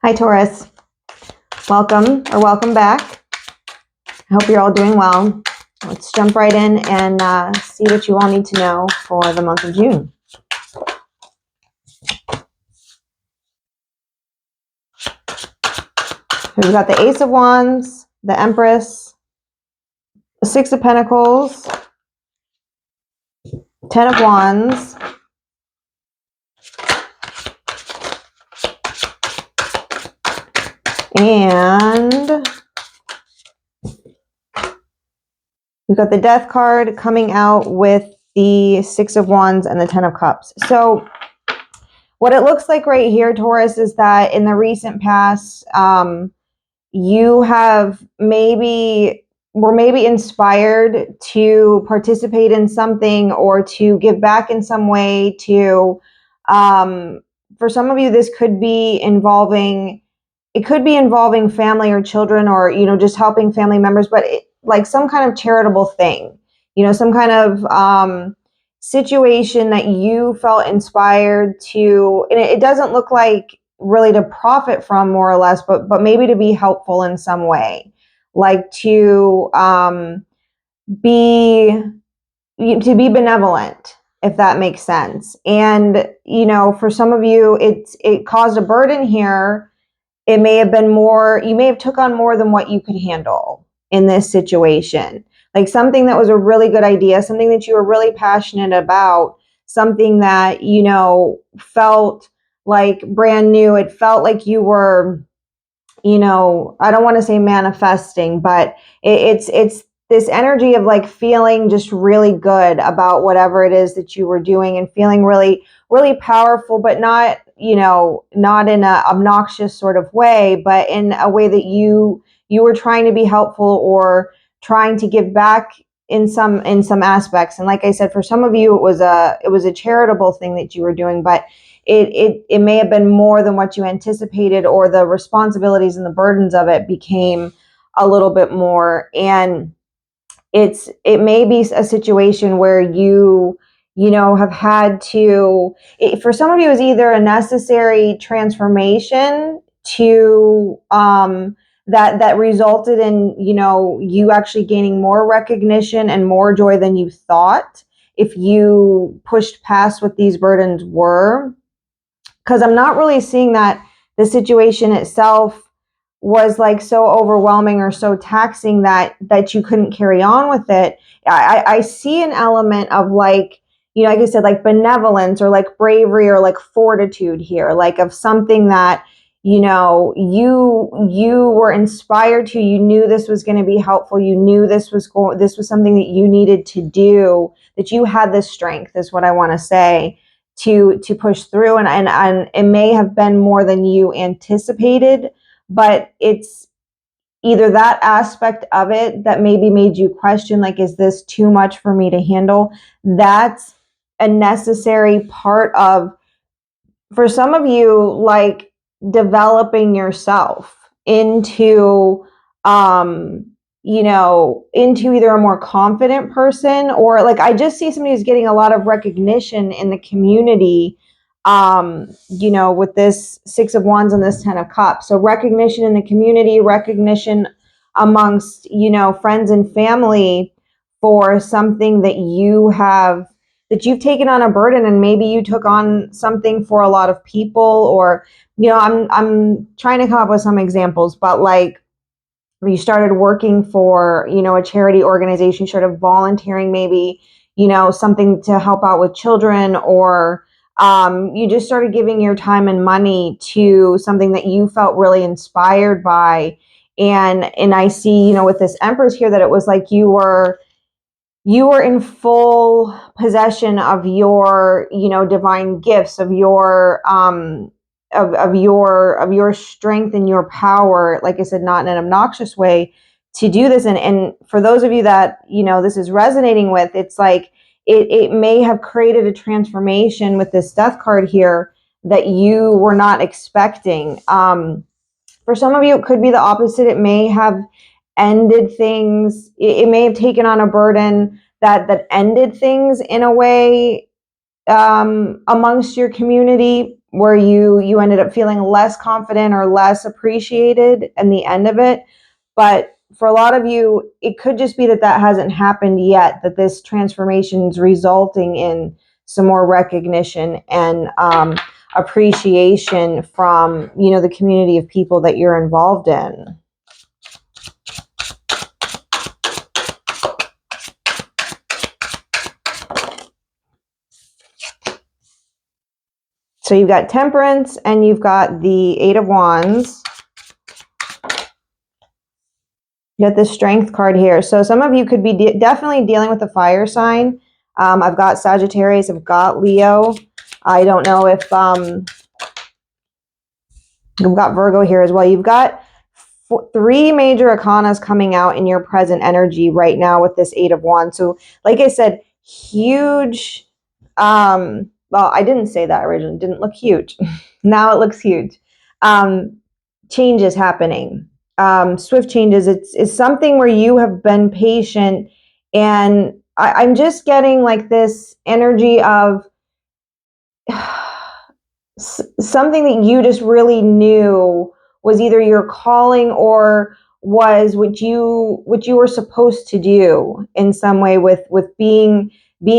Hi, Taurus. Welcome back. I hope you're all doing well. Let's jump right in and see what you all need to know for the month of June. We've got the Ace of Wands, the Empress, the Six of Pentacles, Ten of Wands, and we've got the Death card coming out with the Six of Wands and the Ten of Cups. So what it looks like right here, Taurus, is that in the recent past, you were maybe inspired to participate in something or to give back in some way to, for some of you, this could be involving family or children, or, just helping family members, but like some kind of charitable thing, some kind of, situation that you felt inspired to, and it doesn't look like really to profit from, more or less, but maybe to be helpful in some way, like to be benevolent, if that makes sense. And for some of you, it caused a burden here. It may have been more, you may have took on more than what you could handle in this situation. Like something that was a really good idea, something that you were really passionate about, something that, felt like brand new. It felt like you were, I don't want to say manifesting, but it's this energy of like feeling just really good about whatever it is that you were doing, and feeling really, really powerful, but not, not in a obnoxious sort of way, but in a way that you were trying to be helpful or trying to give back in some aspects. And like I said, for some of you, it was a charitable thing that you were doing, but it may have been more than what you anticipated, or the responsibilities and the burdens of it became a little bit more. And it may be a situation where you have had to, for some of you, is either a necessary transformation to, that resulted in, you actually gaining more recognition and more joy than you thought if you pushed past what these burdens were. Because I'm not really seeing that the situation itself was like so overwhelming or so taxing that you couldn't carry on with it. I see an element of like, like I said, like benevolence or like bravery or like fortitude here, like of something that, you were inspired to, you knew this was going to be helpful. You knew this was something that you needed to do, that you had the strength, is what I want to say, to push through. And it may have been more than you anticipated, but it's either that aspect of it that maybe made you question, like, is this too much for me to handle? That's a necessary part of, for some of you, like developing yourself into, into either a more confident person, or like, I just see somebody who's getting a lot of recognition in the community, with this Six of Wands and this Ten of Cups. So recognition in the community, recognition amongst, friends and family for something that you've taken on a burden, and maybe you took on something for a lot of people, or, I'm trying to come up with some examples, but like, you started working for, a charity organization, you started volunteering, maybe, something to help out with children, or you just started giving your time and money to something that you felt really inspired by. And I see, with this Empress here, that it was like you were in full possession of your, divine gifts, of your, of your strength and your power. Like I said, not in an obnoxious way, to do this. And for those of you that, this is resonating with, it's like, it may have created a transformation with this Death card here that you were not expecting. For some of you, it could be the opposite. It may have ended things. It may have taken on a burden that ended things in a way, amongst your community, where you ended up feeling less confident or less appreciated in the end of it. But for a lot of you, it could just be that hasn't happened yet, that this transformation is resulting in some more recognition and appreciation from, the community of people that you're involved in. So you've got Temperance and you've got the Eight of Wands. You got the Strength card here. So some of you could be definitely dealing with a fire sign. I've got Sagittarius, I've got Leo. I don't know if I've got Virgo here as well. You've got three major arcanas coming out in your present energy right now with this Eight of Wands. So like I said, huge, well, I didn't say that originally, it didn't look huge. Now it looks huge. Changes happening. Swift changes. It's something where you have been patient, and I'm just getting like this energy of something that you just really knew was either your calling or was what you were supposed to do in some way with being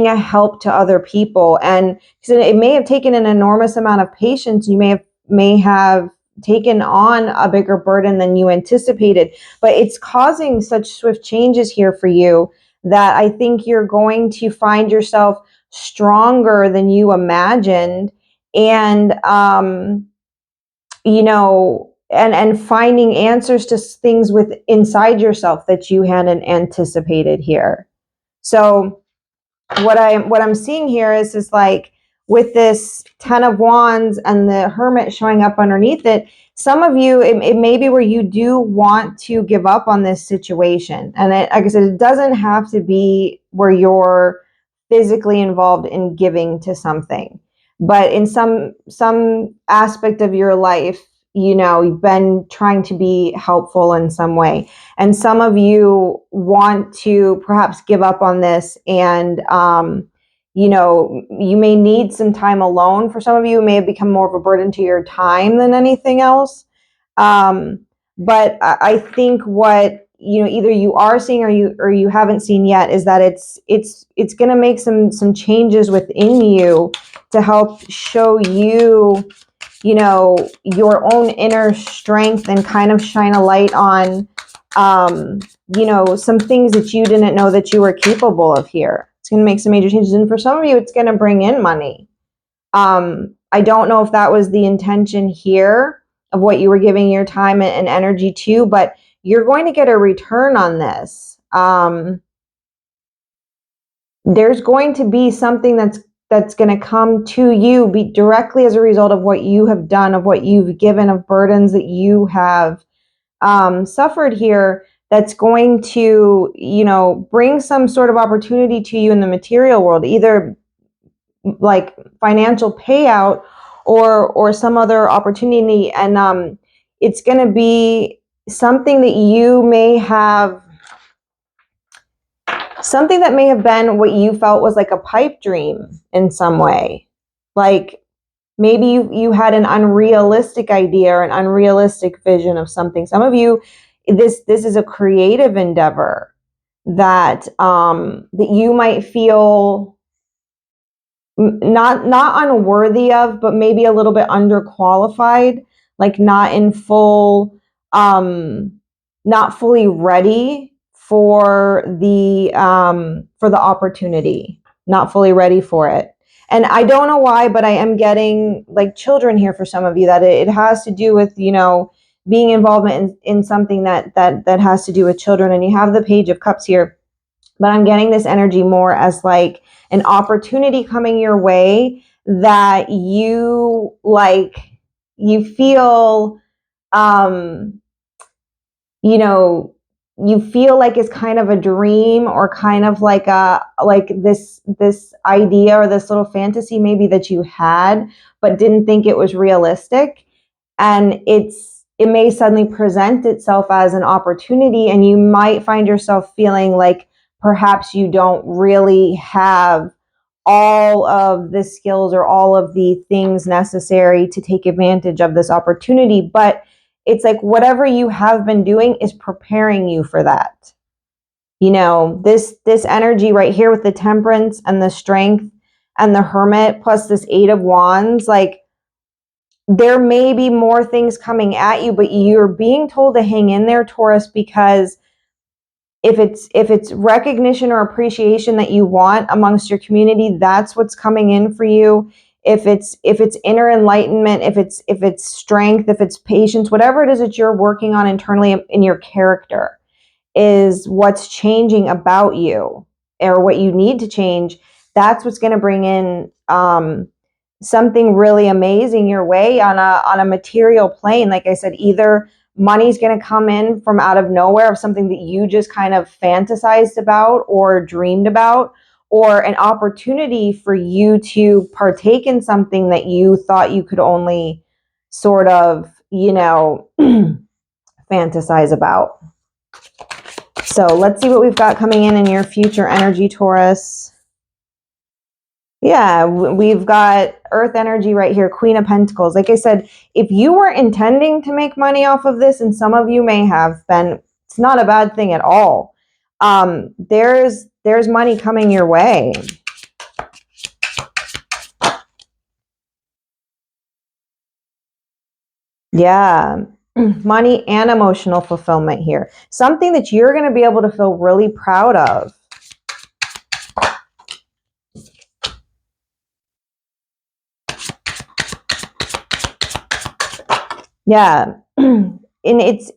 a help to other people. And it may have taken an enormous amount of patience. You may have taken on a bigger burden than you anticipated, but it's causing such swift changes here for you that I think you're going to find yourself stronger than you imagined. And and finding answers to things inside yourself that you hadn't anticipated here. So what I'm seeing here is like with this Ten of Wands and the Hermit showing up underneath it, some of you, it may be where you do want to give up on this situation. And like I said, it doesn't have to be where you're physically involved in giving to something. But in some aspect of your life, you've been trying to be helpful in some way. And some of you want to perhaps give up on this and, you may need some time alone. For some of you, it may have become more of a burden to your time than anything else. But I think what, either you are seeing or you haven't seen yet is that it's going to make some changes within you to help show you, your own inner strength and kind of shine a light on, some things that you didn't know that you were capable of here. It's going to make some major changes. And for some of you, it's going to bring in money. I don't know if that was the intention here of what you were giving your time and energy to, but you're going to get a return on this. There's going to be something that's going to come to you be directly as a result of what you have done, of what you've given, of burdens that you have suffered here, that's going to, bring some sort of opportunity to you in the material world, either like financial payout or some other opportunity. And it's going to be something that may have been what you felt was like a pipe dream in some way. Like maybe you had an unrealistic idea or an unrealistic vision of something. Some of you, this is a creative endeavor that that you might feel not unworthy of, but maybe a little bit underqualified, like not in full, not fully ready for the opportunity, not fully ready for it. And I don't know why, but I am getting like children here for some of you, that it has to do with, being involved in something that has to do with children. And you have the Page of Cups here, but I'm getting this energy more as like an opportunity coming your way that you feel, you feel like it's kind of a dream, or kind of like this idea or this little fantasy maybe that you had, but didn't think it was realistic. And it may suddenly present itself as an opportunity, and you might find yourself feeling like perhaps you don't really have all of the skills or all of the things necessary to take advantage of this opportunity. But it's like whatever you have been doing is preparing you for that. You know, this energy right here with the temperance and the strength and the hermit plus this 8 of Wands, like there may be more things coming at you, but you're being told to hang in there, Taurus, because if it's recognition or appreciation that you want amongst your community, that's what's coming in for you. If it's inner enlightenment, if it's strength, if it's patience, whatever it is that you're working on internally in your character is what's changing about you or what you need to change. That's what's going to bring in something really amazing your way on a material plane. Like I said, either money's going to come in from out of nowhere of something that you just kind of fantasized about or dreamed about, or an opportunity for you to partake in something that you thought you could only sort of, fantasize about. So let's see what we've got coming in your future energy, Taurus. Yeah, we've got Earth energy right here, Queen of Pentacles. Like I said, if you were intending to make money off of this, and some of you may have been, it's not a bad thing at all. There's money coming your way. Yeah, money and emotional fulfillment here. Something that you're going to be able to feel really proud of. Yeah, and it's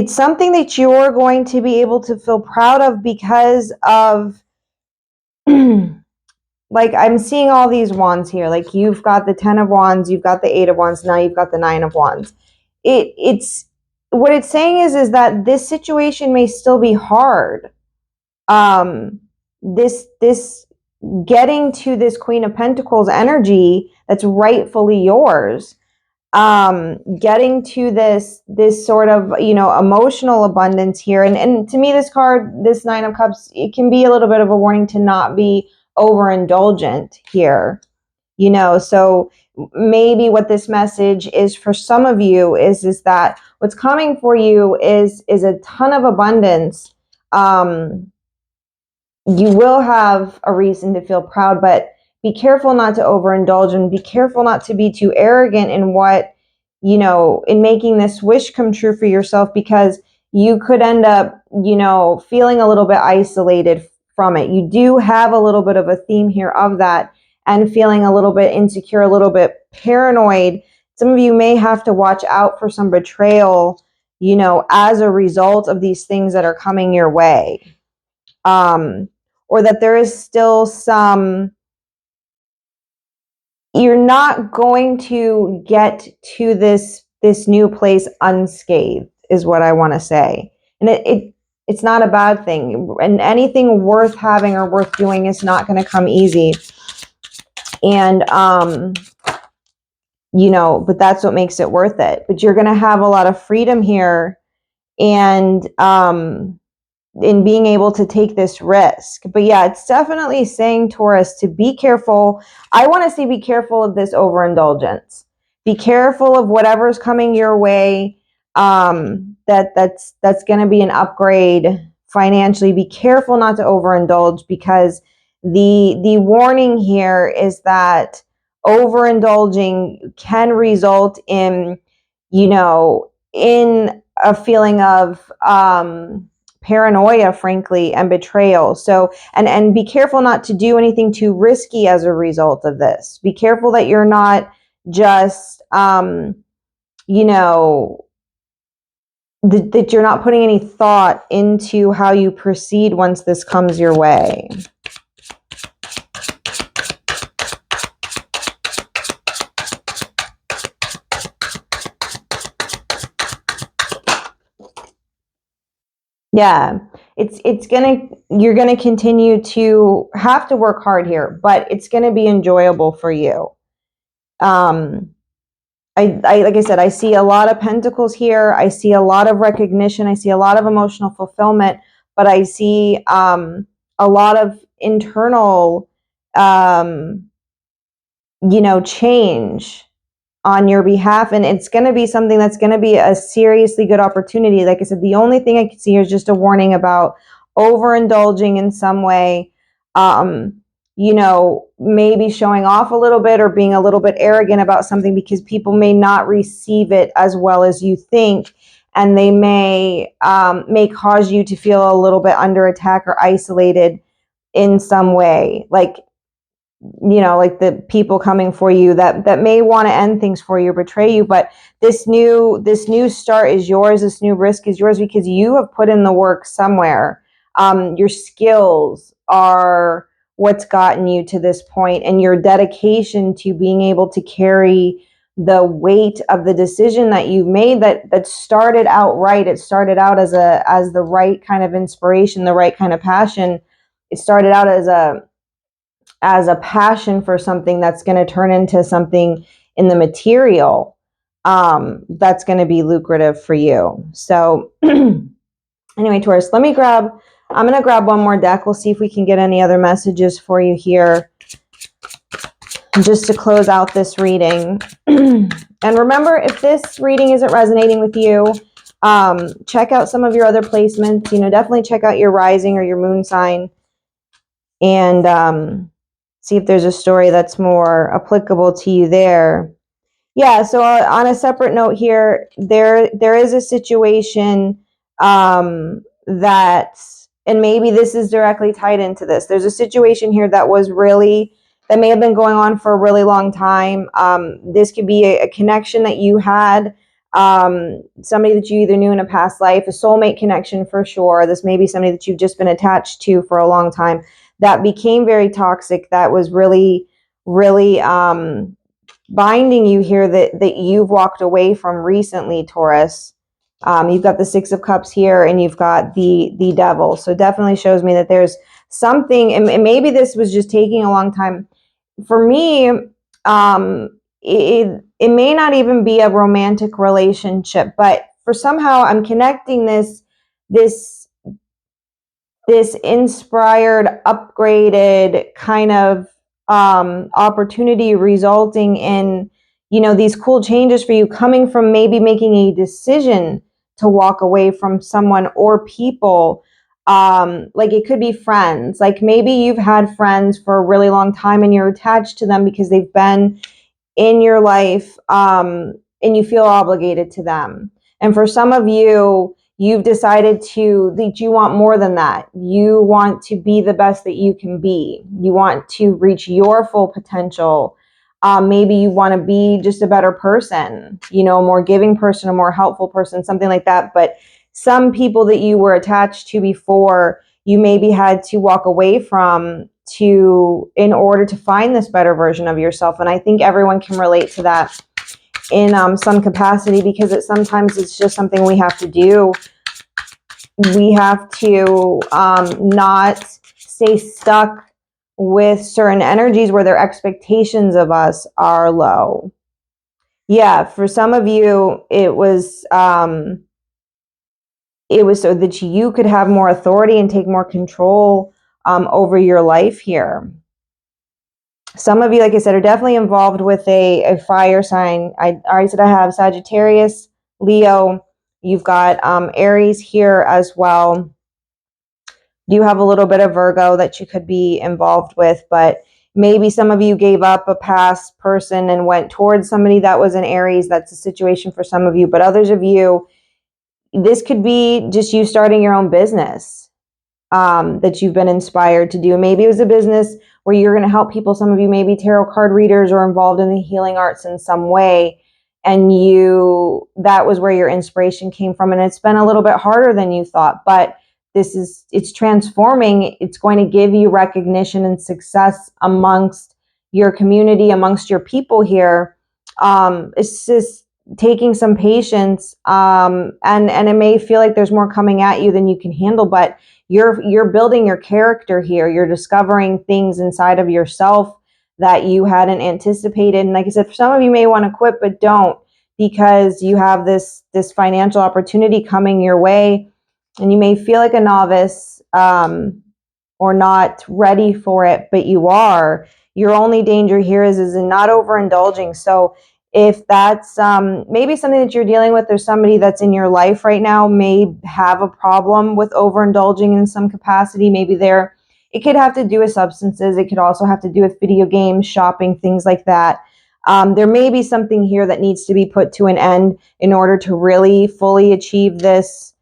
something that you're going to be able to feel proud of because of like I'm seeing all these wands here. Like you've got the 10 of Wands, you've got the 8 of Wands, now you've got the 9 of Wands. It's what it's saying is that this situation may still be hard. This getting to this Queen of Pentacles energy that's rightfully yours, getting to this sort of, emotional abundance here. And to me, this card, this 9 of Cups, it can be a little bit of a warning to not be overindulgent here, so maybe what this message is for some of you is that what's coming for you is a ton of abundance. You will have a reason to feel proud, but be careful not to overindulge and be careful not to be too arrogant in in making this wish come true for yourself, because you could end up, feeling a little bit isolated from it. You do have a little bit of a theme here of that, and feeling a little bit insecure, a little bit paranoid. Some of you may have to watch out for some betrayal, as a result of these things that are coming your way. Or that there is still some, you're not going to get to this new place unscathed, is what I want to say. And it's not a bad thing. And anything worth having or worth doing is not going to come easy. And, but that's what makes it worth it. But you're going to have a lot of freedom here. And, in being able to take this risk. But yeah, it's definitely saying, Taurus, to be careful. I want to say be careful of this overindulgence. Be careful of whatever's coming your way. That's going to be an upgrade financially. Be careful not to overindulge, because the warning here is that overindulging can result in, in a feeling of paranoia, frankly, and betrayal. So, and be careful not to do anything too risky as a result of this. Be careful that you're not just, that you're not putting any thought into how you proceed once this comes your way. Yeah, you're gonna continue to have to work hard here, but it's gonna be enjoyable for you. I like I said, I see a lot of pentacles here. I see a lot of recognition. I see a lot of emotional fulfillment, but I see a lot of internal, change on your behalf, and it's going to be something that's going to be a seriously good opportunity. Like I said, the only thing I can see here is just a warning about overindulging in some way, maybe showing off a little bit or being a little bit arrogant about something, because people may not receive it as well as you think, and they may cause you to feel a little bit under attack or isolated in some way. Like the people coming for you that may want to end things for you or betray you. But this new start is yours. This new risk is yours because you have put in the work somewhere. Your skills are what's gotten you to this point, and your dedication to being able to carry the weight of the decision that you've made that started out right. It started out as the right kind of inspiration, the right kind of passion. It started out as a passion for something that's going to turn into something in the material, that's going to be lucrative for you. So anyway, Taurus, I'm going to grab one more deck. We'll see if we can get any other messages for you here just to close out this reading. And remember, if this reading isn't resonating with you, check out some of your other placements. Definitely check out your rising or your moon sign, and see if there's a story that's more applicable to you there. Yeah, so on a separate note here, there is a situation that, and maybe this is directly tied into this. There's a situation here that may have been going on for a really long time. This could be a connection that you had, somebody that you either knew in a past life, a soulmate connection for sure. This may be somebody that you've just been attached to for a long time that became very toxic, that was really, really binding you here, that you've walked away from recently, Taurus. You've got the Six of Cups here, and you've got the Devil. So definitely shows me that there's something, and maybe this was just taking a long time. For me, it may not even be a romantic relationship, but for somehow I'm connecting this inspired, upgraded kind of opportunity resulting in, these cool changes for you, coming from maybe making a decision to walk away from someone or people. Like it could be friends. Like maybe you've had friends for a really long time and you're attached to them because they've been in your life, and you feel obligated to them. And for some of you, you've decided that you want more than that. You want to be the best that you can be. You want to reach your full potential. Maybe you want to be just a better person, a more giving person, a more helpful person, something like that. But some people that you were attached to before, you maybe had to walk away from in order to find this better version of yourself. And I think everyone can relate to that in some capacity, because sometimes it's just something we have to do. We have to not stay stuck with certain energies where their expectations of us are low. Yeah, for some of you, it was so that you could have more authority and take more control over your life here. Some of you, like I said, are definitely involved with a fire sign. I already said I have Sagittarius, Leo. You've got Aries here as well. You have a little bit of Virgo that you could be involved with, but maybe some of you gave up a past person and went towards somebody that was an Aries. That's a situation for some of you, but others of you, this could be just you starting your own business that you've been inspired to do. Maybe it was a business where you're going to help people. Some of you may be tarot card readers or involved in the healing arts in some way, and that was where your inspiration came from. And it's been a little bit harder than you thought, but it's transforming. It's going to give you recognition and success amongst your community, amongst your people here. It's just taking some patience, and it may feel like there's more coming at you than you can handle, but you're building your character here. You're discovering things inside of yourself that you hadn't anticipated. And like I said, for some of you may want to quit, but don't, because you have this financial opportunity coming your way, and you may feel like a novice. or not ready for it, but you are. Your only danger here is in not overindulging. So if that's maybe something that you're dealing with, there's somebody that's in your life right now may have a problem with overindulging in some capacity. Maybe it could have to do with substances. It could also have to do with video games, shopping, things like that. There may be something here that needs to be put to an end in order to really fully achieve this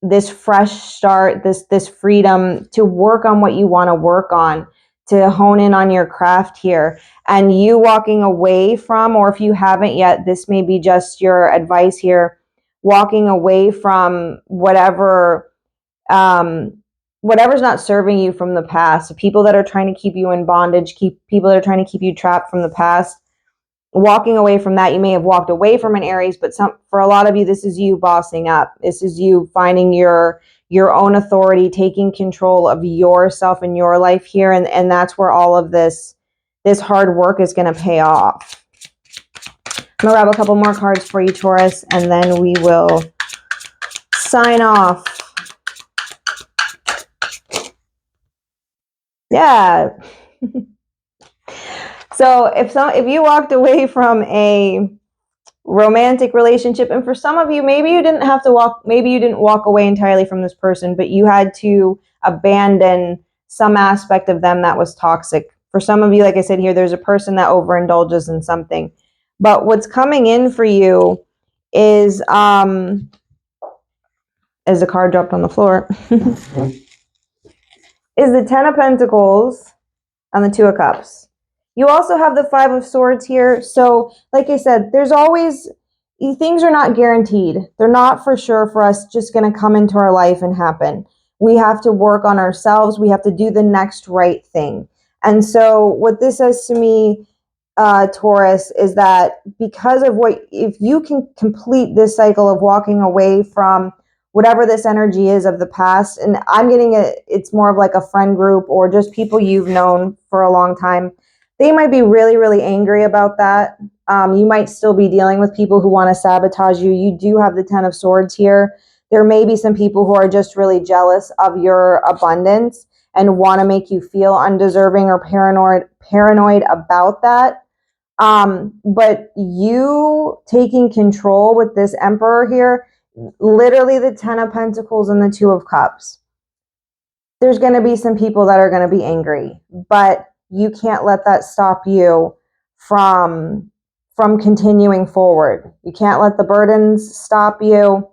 this fresh start, this freedom to work on what you want to work on, to hone in on your craft here. And you walking away from, or if you haven't yet, this may be just your advice here, walking away from whatever's not serving you from the past, people that are trying to keep you in bondage, people that are trying to keep you trapped from the past. Walking away from that, you may have walked away from an Aries, but for a lot of you, this is you bossing up. This is you finding your own authority, taking control of yourself and your life here, and that's where all of this hard work is going to pay off. I'm going to grab a couple more cards for you, Taurus, and then we will sign off. Yeah. So if you walked away from a romantic relationship, and for some of you, maybe you didn't walk away entirely from this person, but you had to abandon some aspect of them that was toxic. For some of you, like I said here, there's a person that overindulges in something. But what's coming in for you is as the card dropped on the floor, is the Ten of Pentacles and the Two of Cups. You also have the Five of Swords here. So, like I said, there's always, things are not guaranteed. They're not for sure for us just going to come into our life and happen. We have to work on ourselves. We have to do the next right thing. And so what this says to me, Taurus, is that because of if you can complete this cycle of walking away from whatever this energy is of the past, and I'm getting it's more of like a friend group or just people you've known for a long time, they might be really, really angry about that. You might still be dealing with people who want to sabotage you. You do have the Ten of Swords here. There may be some people who are just really jealous of your abundance and want to make you feel undeserving or paranoid about that. But you taking control with this Emperor here, literally the Ten of Pentacles and the Two of Cups. There's going to be some people that are going to be angry, but you can't let that stop you from continuing forward. You can't let the burdens stop you.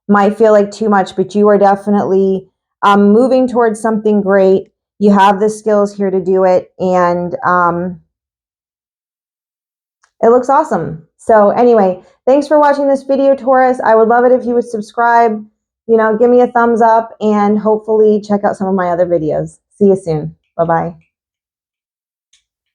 Might feel like too much, but you are definitely moving towards something great. You have the skills here to do it, and it looks awesome. So anyway, thanks for watching this video, Taurus. I would love it if you would subscribe, give me a thumbs up, and hopefully check out some of my other videos. See you soon. Bye-bye.